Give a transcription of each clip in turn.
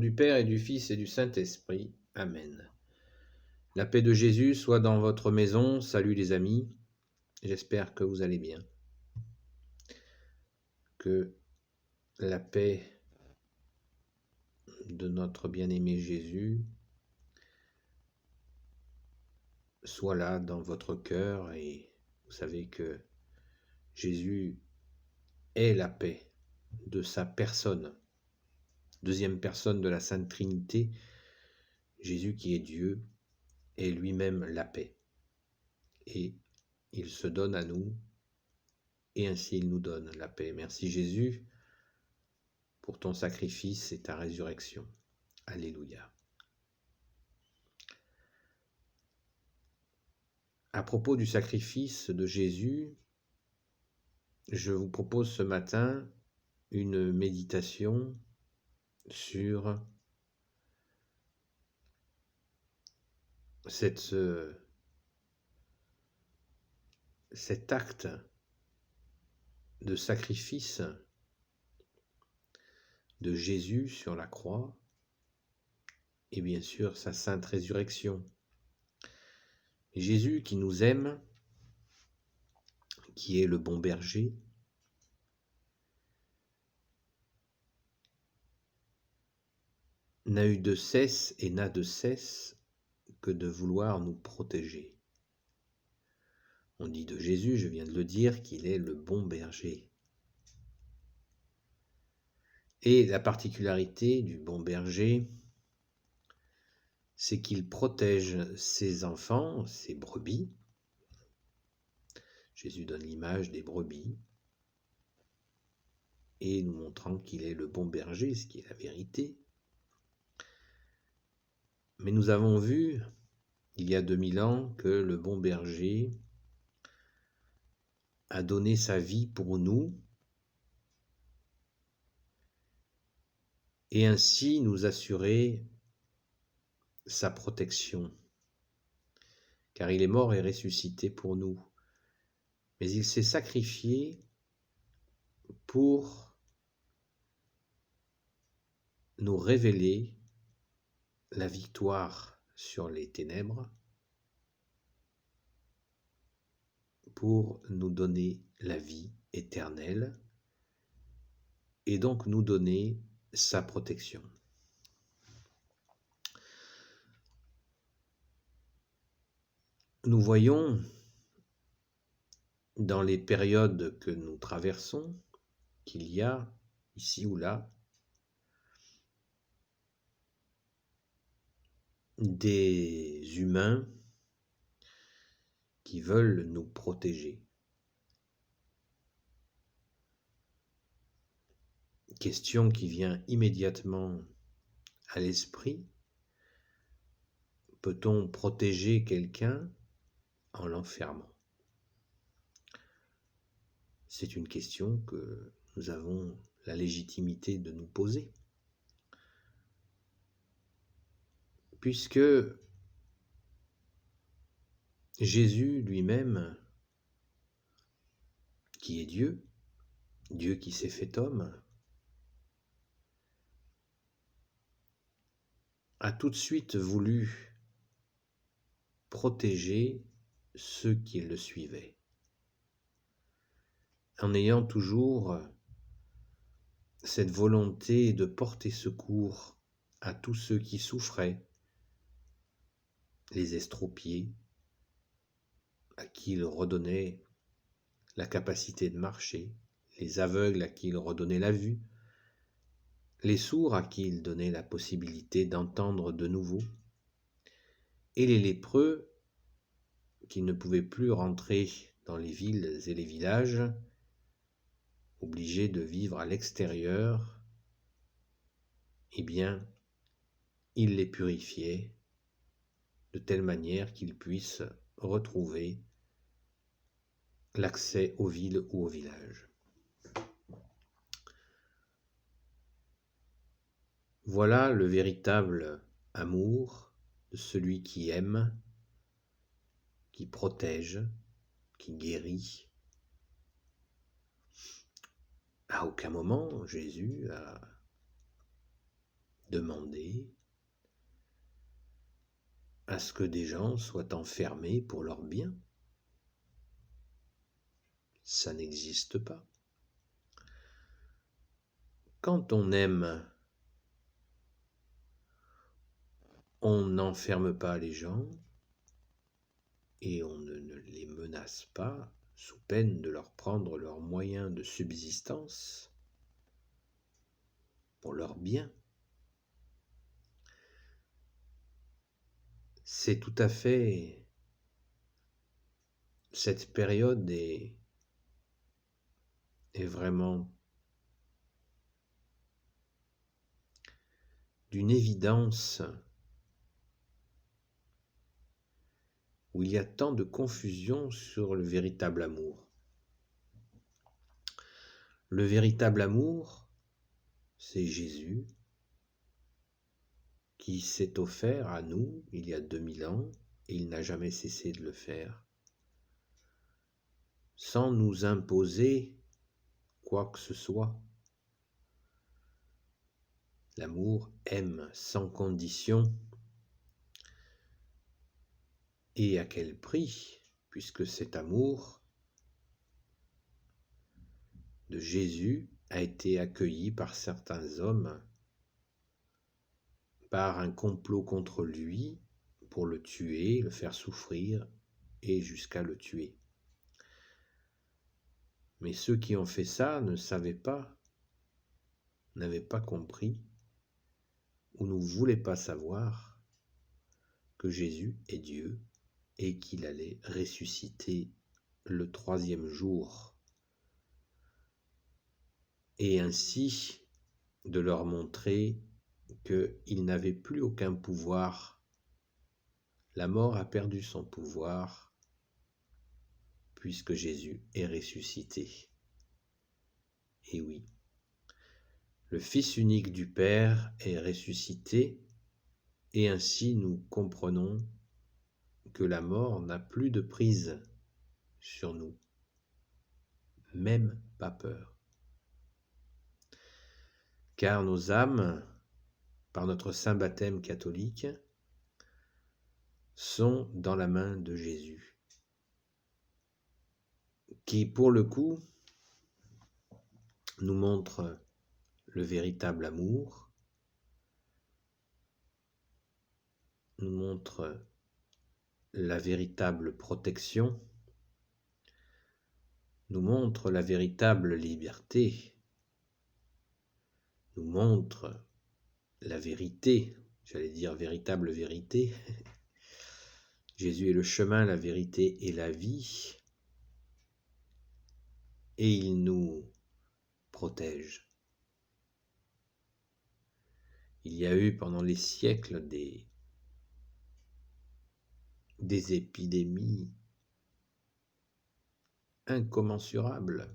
du Père et du Fils et du Saint-Esprit. Amen. La paix de Jésus soit dans votre maison. Salut les amis, j'espère que vous allez bien. Que la paix de notre bien-aimé Jésus soit là dans votre cœur, et vous savez que Jésus est la paix de sa personne, deuxième personne de la Sainte Trinité. Jésus qui est Dieu est lui-même la paix, et il se donne à nous, et ainsi il nous donne la paix. Merci Jésus pour ton sacrifice et ta résurrection. Alléluia. À propos du sacrifice de Jésus, je vous propose ce matin une méditation sur cet acte de sacrifice de Jésus sur la croix et bien sûr sa sainte résurrection. Jésus qui nous aime, qui est le bon berger, n'a eu de cesse et n'a de cesse que de vouloir nous protéger. On dit de Jésus, je viens de le dire, qu'il est le bon berger. Et la particularité du bon berger, c'est qu'il protège ses enfants, ses brebis. Jésus donne l'image des brebis, et nous montrant qu'il est le bon berger, ce qui est la vérité. Mais nous avons vu, il y a 2000 ans, que le bon berger a donné sa vie pour nous, et ainsi nous assurer sa protection, car il est mort et ressuscité pour nous. Mais il s'est sacrifié pour nous révéler la victoire sur les ténèbres, pour nous donner la vie éternelle, et donc nous donner sa protection. Nous voyons dans les périodes que nous traversons qu'il y a ici ou là des humains qui veulent nous protéger. Question qui vient immédiatement à l'esprit: peut-on protéger quelqu'un en l'enfermant? C'est une question que nous avons la légitimité de nous poser, puisque Jésus lui-même, qui est Dieu, Dieu qui s'est fait homme, a tout de suite voulu protéger ceux qui le suivaient, en ayant toujours cette volonté de porter secours à tous ceux qui souffraient, les estropiés, à qui il redonnait la capacité de marcher, les aveugles à qui il redonnait la vue, les sourds à qui il donnait la possibilité d'entendre de nouveau, et les lépreux qui ne pouvaient plus rentrer dans les villes et les villages, obligés de vivre à l'extérieur. Eh bien, il les purifiait de telle manière qu'ils puissent retrouver l'accès aux villes ou aux villages. Voilà le véritable amour de celui qui aime, qui protège, qui guérit. À aucun moment Jésus a demander à ce que des gens soient enfermés pour leur bien. Ça n'existe pas. Quand on aime, on n'enferme pas les gens et on ne les menace pas sous peine de leur prendre leurs moyens de subsistance pour leur bien. C'est tout à fait... Cette période est vraiment d'une évidence où il y a tant de confusion sur le véritable amour. Le véritable amour, c'est Jésus qui s'est offert à nous il y a 2000 ans et il n'a jamais cessé de le faire, sans nous imposer quoi que ce soit. L'amour aime sans condition. Et à quel prix, puisque cet amour de Jésus a été accueilli par certains hommes par un complot contre lui pour le tuer, le faire souffrir et jusqu'à le tuer. Mais ceux qui ont fait ça ne savaient pas, n'avaient pas compris ou ne voulaient pas savoir que Jésus est Dieu et qu'il allait ressusciter le 3e jour. Et ainsi de leur montrer qu'il n'avait plus aucun pouvoir. La mort a perdu son pouvoir puisque Jésus est ressuscité. Et oui, le Fils unique du Père est ressuscité et ainsi nous comprenons que la mort n'a plus de prise sur nous, même pas peur. Car nos âmes, par notre saint baptême catholique, sont dans la main de Jésus, qui pour le coup nous montre le véritable amour, nous montre la véritable protection, nous montre la véritable liberté, nous montre la vérité, j'allais dire véritable vérité. Jésus est le chemin, la vérité et la vie, et il nous protège. Il y a eu pendant les siècles des épidémies incommensurables,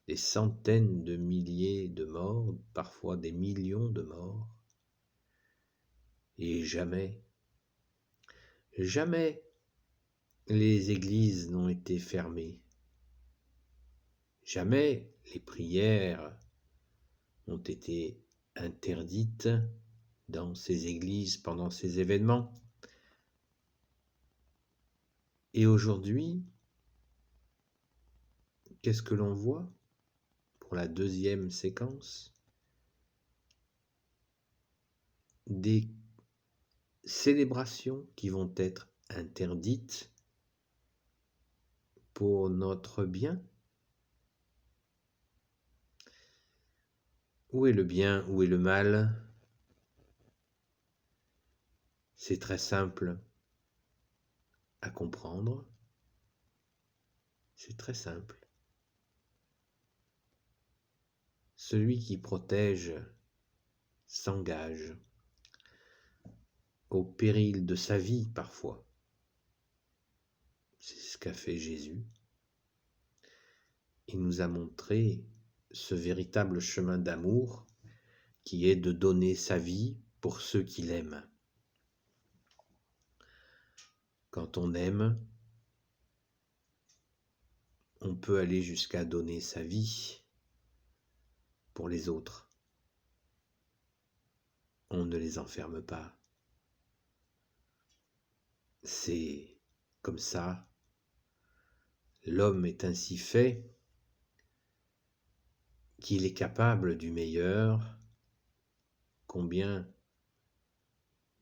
des centaines de milliers de morts, parfois des millions de morts, et jamais les églises n'ont été fermées, jamais les prières ont été interdites dans ces églises pendant ces événements. Et aujourd'hui, qu'est-ce que l'on voit pour la 2e séquence? Des célébrations qui vont être interdites pour notre bien. Où est le bien, où est le mal? C'est très simple à comprendre. C'est très simple. Celui qui protège s'engage au péril de sa vie parfois. C'est ce qu'a fait Jésus. Il nous a montré ce véritable chemin d'amour qui est de donner sa vie pour ceux qu'il aime. Quand on aime, on peut aller jusqu'à donner sa vie pour les autres. ne les enferme pas. C'est comme ça. L'homme est ainsi fait qu'il est capable du meilleur. Combien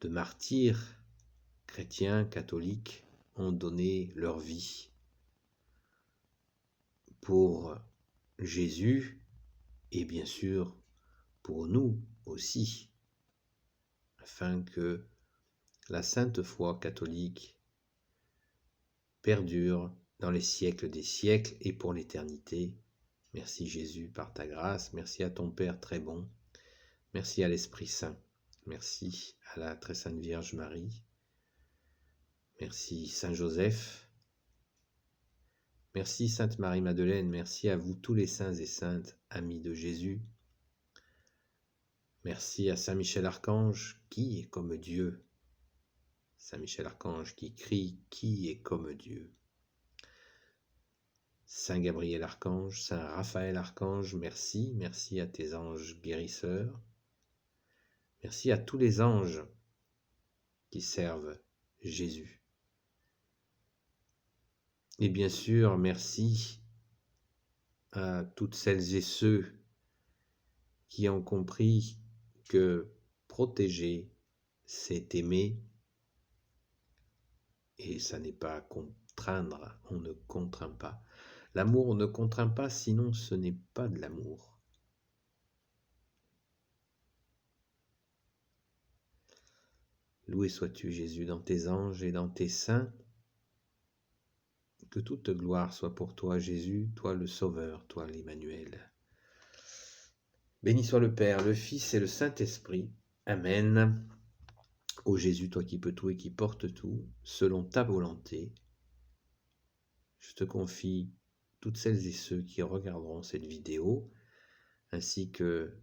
de martyrs chrétiens, catholiques, ont donné leur vie pour Jésus et bien sûr pour nous aussi, afin que la sainte foi catholique perdure dans les siècles des siècles et pour l'éternité. Merci Jésus par ta grâce, merci à ton Père très bon, merci à l'Esprit Saint, merci à la très sainte Vierge Marie, merci Saint Joseph, merci Sainte Marie-Madeleine, merci à vous tous les saints et saintes, amis de Jésus. Merci à Saint Michel-Archange, qui est comme Dieu. Saint Michel-Archange qui crie, qui est comme Dieu. Saint Gabriel-Archange, Saint Raphaël-Archange, merci, merci à tes anges guérisseurs. Merci à tous les anges qui servent Jésus. Et bien sûr, merci à toutes celles et ceux qui ont compris que protéger, c'est aimer, et ça n'est pas contraindre, on ne contraint pas. L'amour ne contraint pas, sinon ce n'est pas de l'amour. Loué sois-tu Jésus dans tes anges et dans tes saints. Que toute gloire soit pour toi Jésus, toi le Sauveur, toi l'Emmanuel. Béni soit le Père, le Fils et le Saint-Esprit. Amen. Ô Jésus, toi qui peux tout et qui portes tout, selon ta volonté, je te confie toutes celles et ceux qui regarderont cette vidéo, ainsi que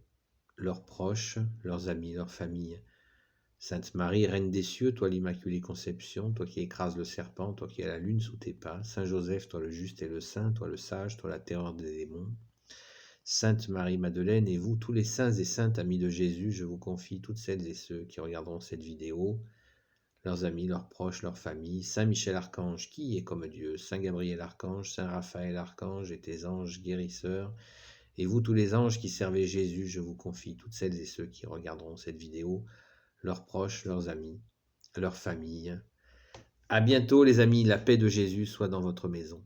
leurs proches, leurs amis, leurs familles. Sainte Marie, Reine des cieux, toi l'Immaculée Conception, toi qui écrases le serpent, toi qui as la lune sous tes pas. Saint Joseph, toi le juste et le saint, toi le sage, toi la terreur des démons. Sainte Marie-Madeleine et vous, tous les saints et saintes amis de Jésus, je vous confie toutes celles et ceux qui regarderont cette vidéo, leurs amis, leurs proches, leurs familles. Saint Michel-Archange, qui est comme Dieu. Saint Gabriel-Archange, Saint Raphaël-Archange et tes anges guérisseurs. Et vous, tous les anges qui servez Jésus, je vous confie toutes celles et ceux qui regarderont cette vidéo, leurs proches, leurs amis, leurs familles. À bientôt les amis, la paix de Jésus soit dans votre maison.